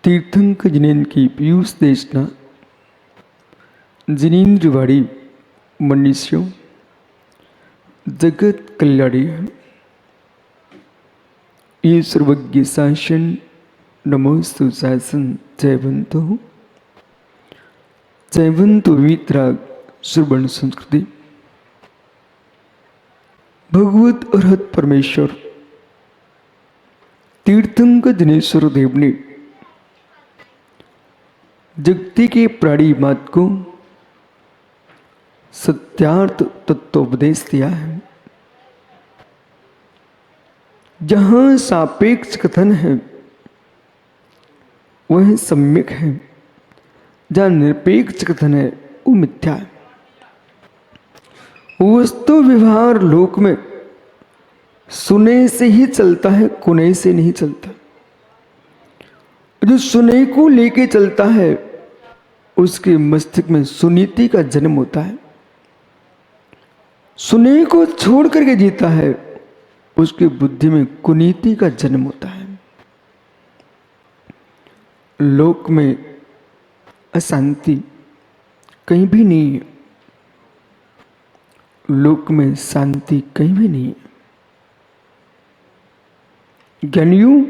तीर्थंक जिनेन्द्र पीयूष देशना जिनेन्द्रवाड़ी मनुष्यों जगत कल्याणी ये सर्वज्ञ शासन नमोस्तु शासन जयवंतो वितराग श्रवण संस्कृति भगवत अरहत परमेश्वर तीर्थंकर दिनेश्वर देव ने जगती के प्राणी मात को सत्यार्थ तत्वोपदेश दिया है। जहां सापेक्ष कथन है वह सम्यक है, जहां निरपेक्ष कथन है वो मिथ्या है। वस्तु व्यवहार लोक में सुने से ही चलता है, कुने से नहीं चलता। जो सुने को लेके चलता है उसके मस्तिष्क में सुनीति का जन्म होता है। सुने को छोड़ करके जीता है उसकी बुद्धि में कुनीति का जन्म होता है। लोक में अशांति कहीं भी नहीं है, लोक में शांति कहीं भी नहीं है। ज्ञानियों,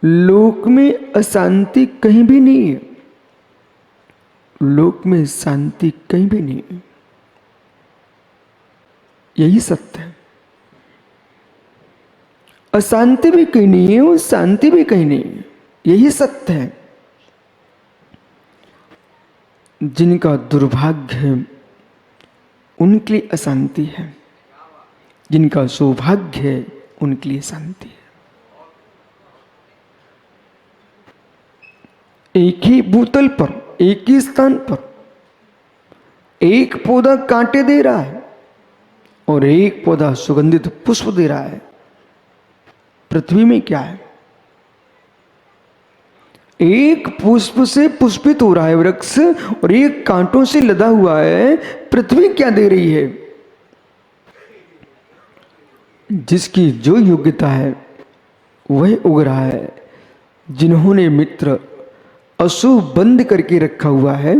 लोक में अशांति कहीं भी नहीं है, लोक में शांति कहीं भी नहीं है। यही सत्य है। अशांति भी कहीं नहीं है और शांति भी कहीं नहीं है, यही सत्य है। जिनका दुर्भाग्य है उनके लिए अशांति है, जिनका सौभाग्य है उनके लिए शांति है। एक ही भूतल पर, एक ही स्थान पर एक पौधा कांटे दे रहा है और एक पौधा सुगंधित पुष्प दे रहा है। पृथ्वी में क्या है? एक पुष्प से पुष्पित हो रहा है वृक्ष और एक कांटों से लदा हुआ है। पृथ्वी क्या दे रही है? जिसकी जो योग्यता है वह उग रहा है। जिन्होंने मित्र अशुभ बंद करके रखा हुआ है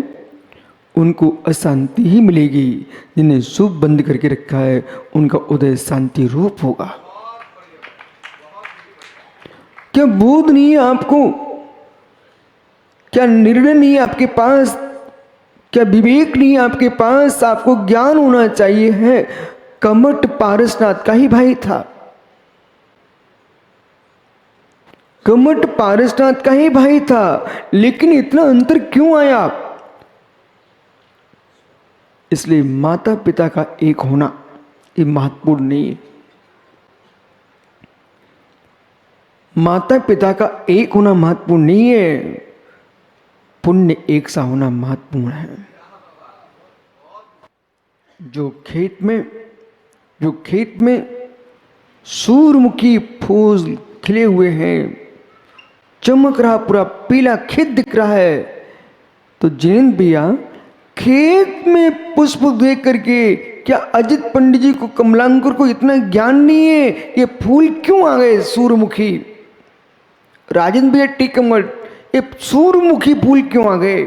उनको अशांति ही मिलेगी। जिन्हें शुभ बंद करके रखा है उनका उदय शांति रूप होगा। क्या बोध नहीं है आपको? क्या निर्णय नहीं है आपके पास? क्या विवेक नहीं है आपके पास? आपको ज्ञान होना चाहिए है। कमट पारसनाथ का ही भाई था, कमट पारसनाथ का ही भाई था, लेकिन इतना अंतर क्यों आया? इसलिए माता पिता का एक होना ये महत्वपूर्ण नहीं है। माता पिता का एक होना महत्वपूर्ण नहीं है, पुण्य एक सा होना महत्वपूर्ण है। जो खेत में सूरमुखी फूल खिले हुए हैं, चमक रहा, पूरा पीला खेत दिख रहा है, तो जैन भैया खेत में पुष्प देख करके क्या अजित पंडित जी को, कमलांकुर को इतना ज्ञान नहीं है ये फूल क्यों आ गए सूरमुखी? राजेंद्र भैया टीकमगढ़, ये सूरमुखी फूल क्यों आ गए?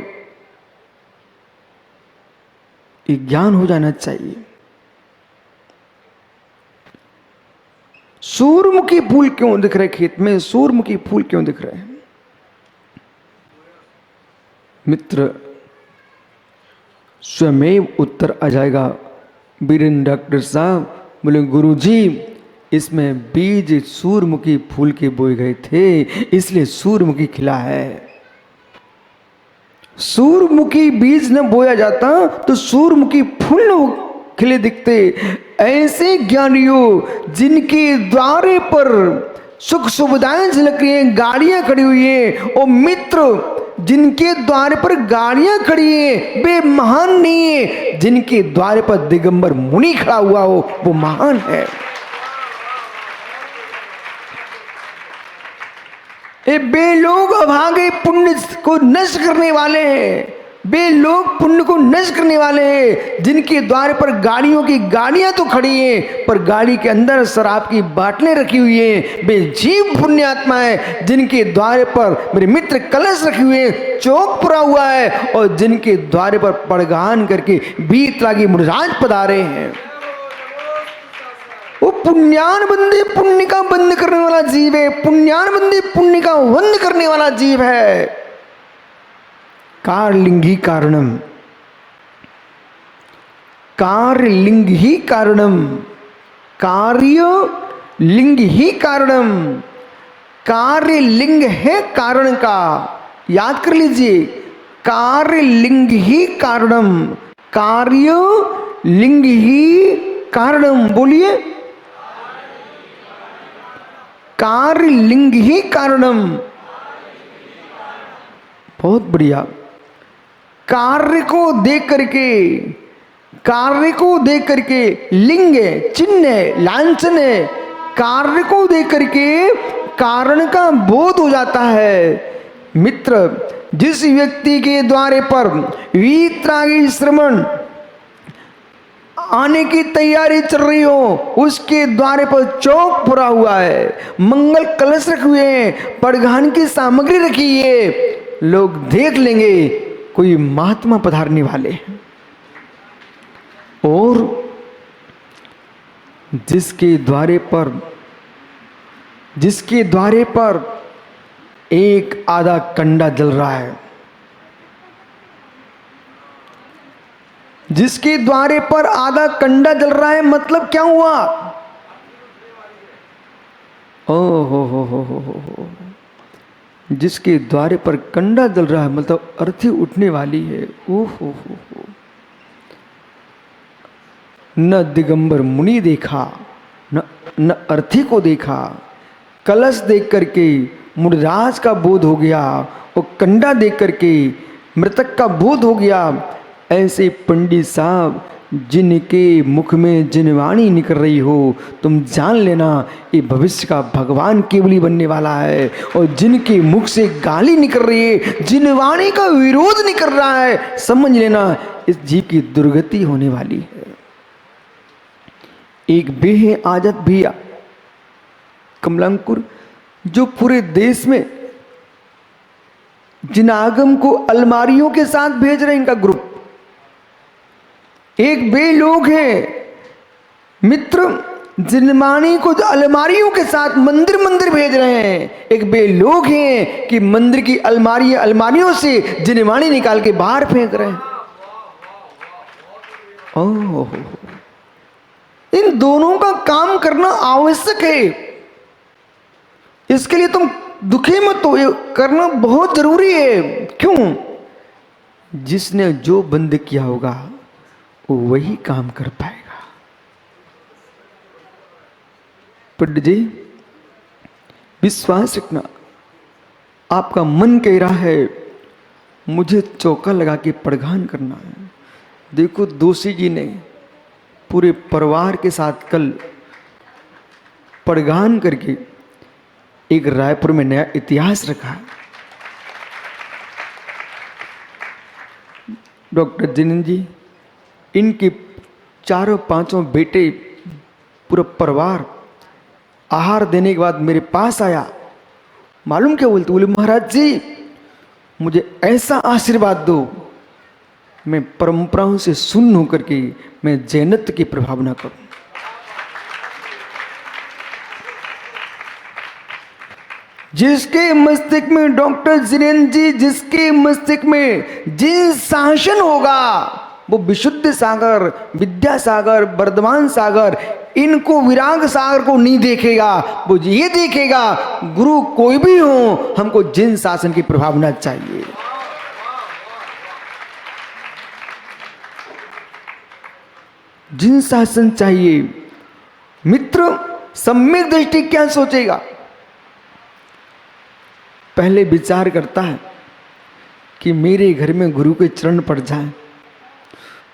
ये ज्ञान हो जाना चाहिए। सूरमुखी फूल क्यों दिख रहे खेत में? सूरमुखी फूल क्यों दिख रहे हैं? मित्र, स्वयं उत्तर आ जाएगा। वीरेंद्र डॉक्टर साहब बोले, गुरुजी इसमें बीज सूरमुखी फूल के बोए गए थे इसलिए सूरमुखी खिला है। सूरमुखी बीज न बोया जाता तो सूरमुखी फूल न खिले दिखते। ऐसे ज्ञानियों जिनके द्वारे पर सुख सुविधाएं झलक रही हैं, गाड़ियां खड़ी हुई हैं, और मित्र जिनके द्वार पर गाड़ियां खड़ी हैं वे महान नहीं है, जिनके द्वार पर दिगंबर मुनि खड़ा हुआ हो वो महान है। वे लोग अभागे पुण्य को नष्ट करने वाले हैं, वे लोग पुण्य को नष्ट करने वाले हैं, जिनके द्वार पर गाड़ियों की गाड़ियां तो खड़ी हैं, पर गाड़ी के अंदर शराब की बाटलें रखी हुई हैं। वे जीव पुण्य आत्मा है, जिनके द्वार पर मेरे मित्र कलश रखे हुए हैं, चौक पुरा हुआ है, और जिनके द्वार पर पड़गान करके बीतरागी मुनिराज पधारे हैं। वो पुण्यान बंदे पुण्य का बंद करने वाला जीव है, पुण्यान बंदे पुण्य का बंद करने वाला जीव है। कार्यलिंग ही कारणम, कार्यलिंग ही कारणम, कार्य लिंग ही कारणम। कार्यलिंग है कारण का, याद कर लीजिए, कार्यलिंग ही कारणम, कार्य लिंग ही कारणम। बोलिए, कार्यलिंग ही कारणम। बहुत बढ़िया। कार्य को देख करके, कार्य को देख करके, लिंग है, चिन्ह है, लांछन है, कार्य को देख करके कारण का बोध हो जाता है। मित्र, जिस व्यक्ति के द्वारे पर वीतरागी श्रमण आने की तैयारी चल रही हो, उसके द्वारे पर चौक भरा हुआ है, मंगल कलश रखे हुए हैं, पड़घान की सामग्री रखी है, लोग देख लेंगे कोई महात्मा पधारने वाले हैं। और जिसके द्वारे पर एक आधा कंडा जल रहा है, जिसके द्वारे पर आधा कंडा जल रहा है, मतलब क्या हुआ? ओ हो, जिसके द्वारे पर कंडा जल रहा है मतलब अर्थी उठने वाली है। ओ हो, न दिगंबर मुनि देखा, न अर्थी को देखा, कलश देख करके मुनिराज का बोध हो गया, और कंडा देख करके मृतक का बोध हो गया। ऐसे पंडित साहब, जिनके मुख में जिनवाणी निकल रही हो, तुम जान लेना ये भविष्य का भगवान केवल ही बनने वाला है। और जिनके मुख से गाली निकल रही है, जिनवाणी का विरोध निकल रहा है, समझ लेना इस जीव की दुर्गति होने वाली है। एक बे है आजत भैया कमलांकुर, जो पूरे देश में जिनागम को अलमारियों के साथ भेज रहे हैं, इनका ग्रुप। एक बे लोग हैं मित्र, जिनवाणी को अलमारियों के साथ मंदिर मंदिर भेज रहे हैं। एक बे लोग हैं कि मंदिर की अलमारियों से जिनवाणी निकाल के बाहर फेंक रहे हैं। ओह, इन दोनों का काम करना आवश्यक है। इसके लिए तुम दुखी मत हो, ये करना बहुत जरूरी है। क्यों? जिसने जो बंद किया होगा वो वही काम कर पाएगा। पंडित जी, विश्वास रखना, आपका मन कह रहा है मुझे चौका लगा के पड़घान करना है। देखो, दोषी जी ने पूरे परिवार के साथ कल पड़घान करके एक रायपुर में नया इतिहास रखा। डॉक्टर जिनेंद्र जी, इनके चारों पांचों बेटे, पूरा परिवार आहार देने के बाद मेरे पास आया। मालूम क्या बोलते? बोले, महाराज जी मुझे ऐसा आशीर्वाद दो, मैं परंपराओं से सुन्न होकर के मैं जैनत्व की प्रभाव न करूं। जिसके मस्तिष्क में डॉक्टर जिनेंद्र जी, जिसके मस्तिष्क में जिन शासन होगा, वो विशुद्ध सागर, विद्या सागर, वर्धमान सागर, इनको विराग सागर को नहीं देखेगा। वो ये देखेगा गुरु कोई भी हो, हमको जिन शासन की प्रभावना चाहिए। जिन शासन चाहिए। मित्र, सम्यक दृष्टि क्या सोचेगा? पहले विचार करता है कि मेरे घर में गुरु के चरण पड़ जाए।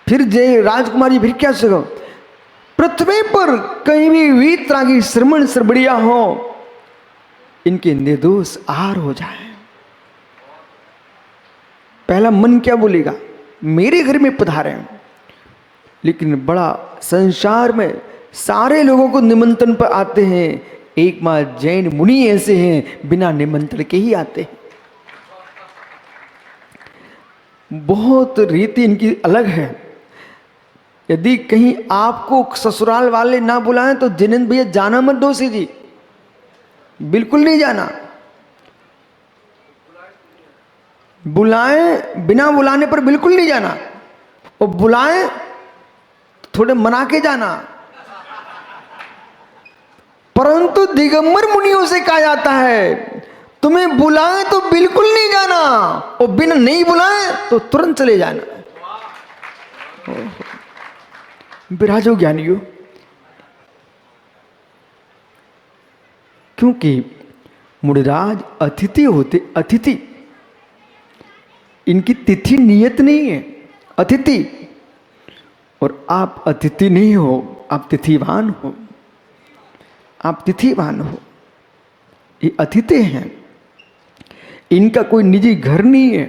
फिर जय राजकुमार जी, फिर क्या सोचेगा? पृथ्वी पर कहीं भी वीतरागी श्रमण श्रबड़िया हो, इनके निर्दोष आहार हो जाए। पहला मन क्या बोलेगा, मेरे घर में पधारे हैं। लेकिन बड़ा संसार में सारे लोगों को निमंत्रण पर आते हैं, एक माँ जैन मुनि ऐसे हैं बिना निमंत्रण के ही आते हैं। बहुत रीति इनकी अलग है। यदि कहीं आपको ससुराल वाले ना बुलाएं तो जिनेंद्र भैया जाना मत दोषी जी, बिल्कुल नहीं जाना। बुलाएं, बिना बुलाने पर बिल्कुल नहीं जाना, और बुलाएं थोड़े मना के जाना। परंतु दिगंबर मुनियों से कहा जाता है तुम्हें बुलाएं तो बिल्कुल नहीं जाना, और बिना नहीं बुलाएं तो तुरंत चले जाना। विराजो ज्ञानियों, क्योंकि मुनिराज अतिथि होते, अतिथि इनकी तिथि नियत नहीं है, अतिथि। और आप अतिथि नहीं हो, आप तिथिवान हो, आप तिथिवान हो। ये अतिथि हैं, इनका कोई निजी घर नहीं है,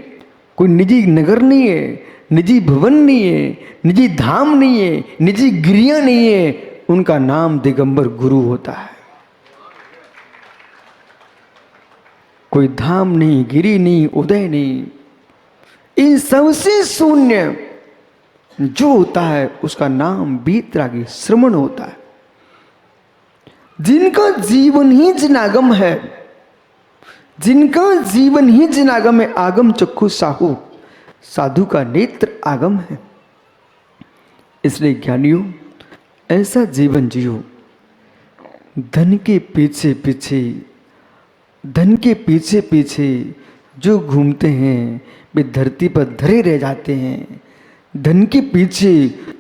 कोई निजी नगर नहीं है, निजी भवन नहीं है, निजी धाम नहीं है, निजी गिरियां नहीं है। उनका नाम दिगंबर गुरु होता है। कोई धाम नहीं, गिरी नहीं, उदय नहीं, इन सबसे शून्य जो होता है उसका नाम वीतरागी श्रमण होता है। जिनका जीवन ही जिनागम है, जिनका जीवन ही जिनागम है, आगम चक्षु साहू, साधु का नेत्र आगम है। इसलिए ज्ञानियों ऐसा जीवन जियो, धन के पीछे पीछे, धन के पीछे पीछे जो घूमते हैं वे धरती पर धरे रह जाते हैं। धन के पीछे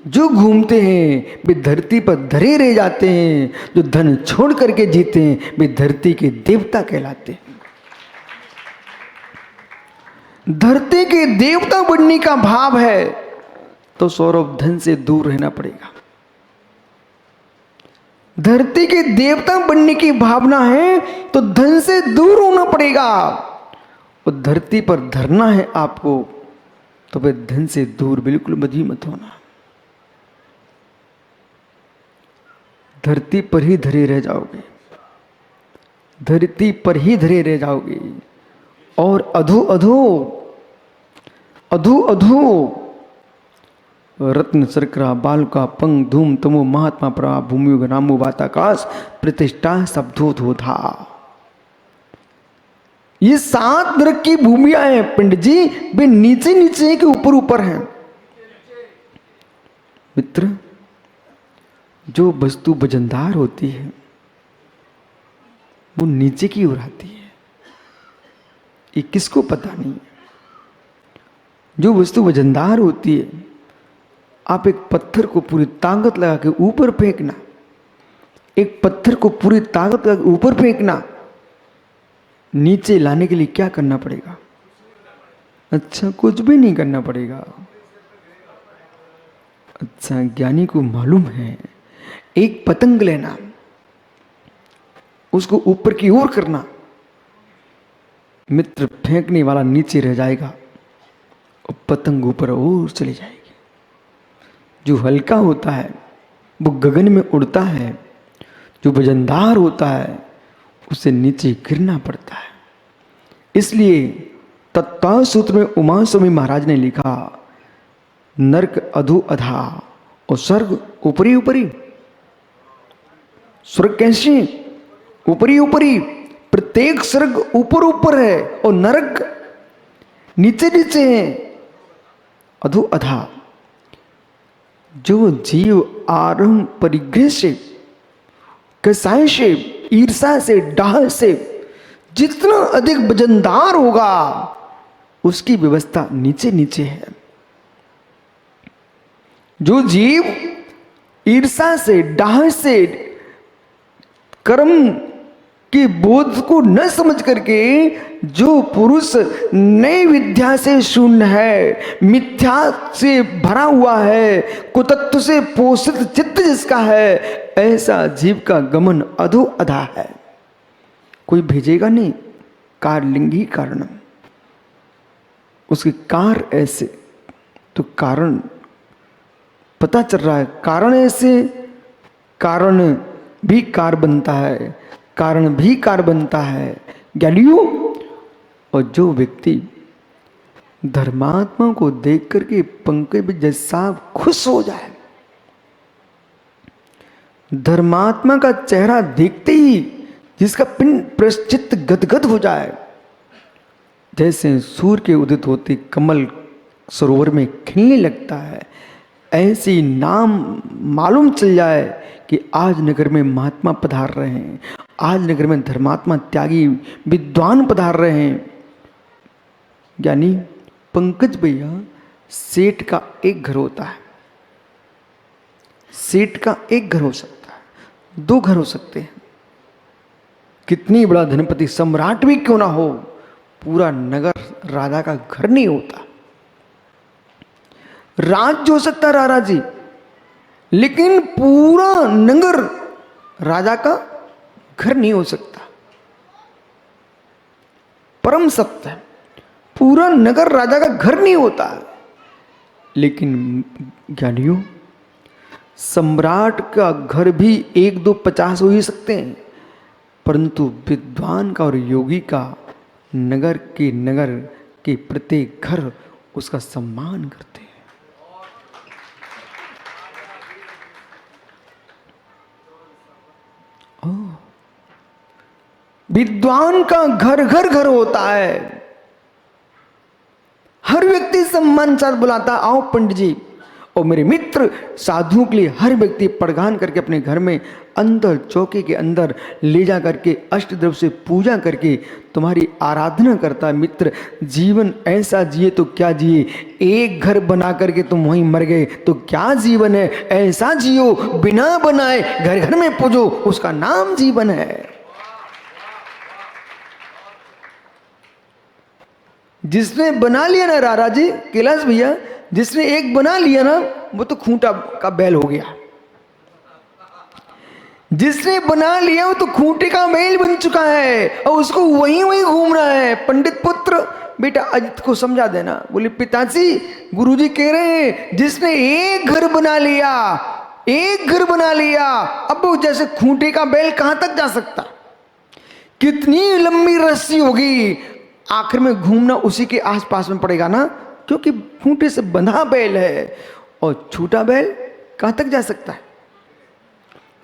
जो घूमते हैं वे धरती पर धरे रह जाते हैं। जो धन छोड़ करके जीते हैं वे धरती के देवता कहलाते हैं। धरती के देवता बनने का भाव है तो सौरभ धन से दूर रहना पड़ेगा। धरती के देवता बनने की भावना है तो धन से दूर होना पड़ेगा। और धरती पर धरना है आपको तो फिर धन से दूर बिल्कुल मत होना। धरती पर ही धरे रह जाओगे, धरती पर ही धरे रह जाओगे। और अधो अधो अधो अधो रत्न शर्करा बालका पंग धूम तमो महात्मा प्रा भूमि नामो वाताकाश प्रतिष्ठा शब्दो धोधा। ये 7 नरक की भूमियां हैं पंडित जी, वे नीचे नीचे के ऊपर ऊपर हैं। मित्र, जो वस्तु वजनदार होती है वो नीचे की ओर आती है, ये किसको पता नहीं है। जो वस्तु वजनदार होती है, आप एक पत्थर को पूरी ताकत लगा के ऊपर फेंकना, एक पत्थर को पूरी ताकत लगा के ऊपर फेंकना, नीचे लाने के लिए क्या करना पड़ेगा? अच्छा, कुछ भी नहीं करना पड़ेगा। अच्छा, ज्ञानी को मालूम है एक पतंग लेना, उसको ऊपर की ओर करना, मित्र फेंकने वाला नीचे रह जाएगा और पतंग ऊपर और चली जाएगी। जो हल्का होता है वो गगन में उड़ता है, जो वजनदार होता है उसे नीचे गिरना पड़ता है। इसलिए तत्व सूत्र में उमा स्वामी महाराज ने लिखा, नरक अधो अधा और स्वर्ग ऊपरी ऊपरी। स्वर्ग कैसे? ऊपरी ऊपरी, प्रत्येक स्वर्ग ऊपर ऊपर है और नरक नीचे नीचे है। अधो अधा। जो जीव आरंभ परिग्रह से, कसाय से, ईर्षा से, डाह से जितना अधिक वजनदार होगा उसकी व्यवस्था नीचे नीचे है। जो जीव ईर्षा से, डाह से, कर्म के बोध को न समझ करके जो पुरुष नई विद्या से शून्य है, मिथ्या से भरा हुआ है, कुतत्व से पोषित चित्त जिसका है, ऐसा जीव का गमन अधो अधा है। कोई भेजेगा नहीं, कारलिंगी कारणम। उसकी कार ऐसे, तो कारण पता चल रहा है, कारण ऐसे, कारण भी कार बनता है, कारण भी कार बनता है ज्ञानियों। और जो व्यक्ति धर्मात्मा को देख करके पंकज भी जैसा खुश हो जाए, धर्मात्मा का चेहरा देखते ही जिसका पिंड प्रश्चित गदगद हो जाए, जैसे सूर्य के उदित होते कमल सरोवर में खिलने लगता है, ऐसे ही नाम मालूम चल जाए कि आज नगर में महात्मा पधार रहे हैं, आज नगर में धर्मात्मा त्यागी विद्वान पधार रहे हैं। यानी पंकज भैया, सेठ का एक घर होता है, सेठ का एक घर हो सकता है, दो घर हो सकते हैं, कितनी बड़ा धनपति सम्राट भी क्यों ना हो, पूरा नगर राजा का घर नहीं होता। राज्य हो सकता है राजा जी, लेकिन पूरा नगर राजा का घर नहीं हो सकता। परम सत्य है, पूरा नगर राजा का घर नहीं होता। लेकिन ज्ञानियों, सम्राट का घर भी 1, 2, 50 हो ही सकते हैं, परंतु विद्वान का और योगी का नगर के प्रत्येक घर उसका सम्मान करते हैं। विद्वान का घर घर घर होता है, हर व्यक्ति सम्मान के साथ बुलाता, आओ पंडित जी। और मेरे मित्र साधुओं के लिए हर व्यक्ति प्रगान करके अपने घर में अंदर चौके के अंदर ले जा करके अष्टद्रव्य से पूजा करके तुम्हारी आराधना करता है। मित्र, जीवन ऐसा जिए तो क्या जिए, एक घर बना करके तुम वहीं मर गए तो क्या जीवन है। ऐसा जियो बिना बनाए, घर घर में पूजो, उसका नाम जीवन है। जिसने बना लिया ना रारा जी, कैलाश भैया, जिसने एक बना लिया ना, वो तो खूंटा का बैल हो गया। जिसने बना लिया वो तो खूंटे का बैल बन चुका है और उसको वहीं वहीं घूम रहा है। पंडित पुत्र, बेटा अजित को समझा देना। बोले पिताजी, गुरुजी कह रहे हैं जिसने एक घर बना लिया, एक घर बना लिया, अब वो जैसे खूंटे का बैल कहां तक जा सकता, कितनी लंबी रस्सी होगी, आखिर में घूमना उसी के आसपास में पड़ेगा ना, क्योंकि खूंटे से बंधा बैल है। और छोटा बैल कहां तक जा सकता है,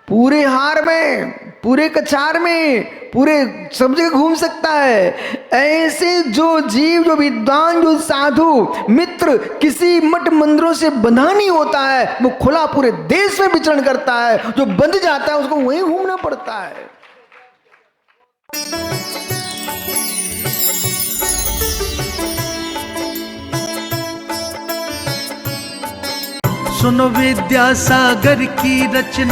पूरे हार में, पूरे कछार में, पूरे सब जगह घूम सकता है। ऐसे जो जीव, जो विद्वान, जो साधु मित्र किसी मठ मंदिरों से बंधा नहीं होता है, वो खुला पूरे देश में विचरण करता है। जो बंध जाता है उसको वहीं घूमना पड़ता है। सुनो विद्यासागर की रचना।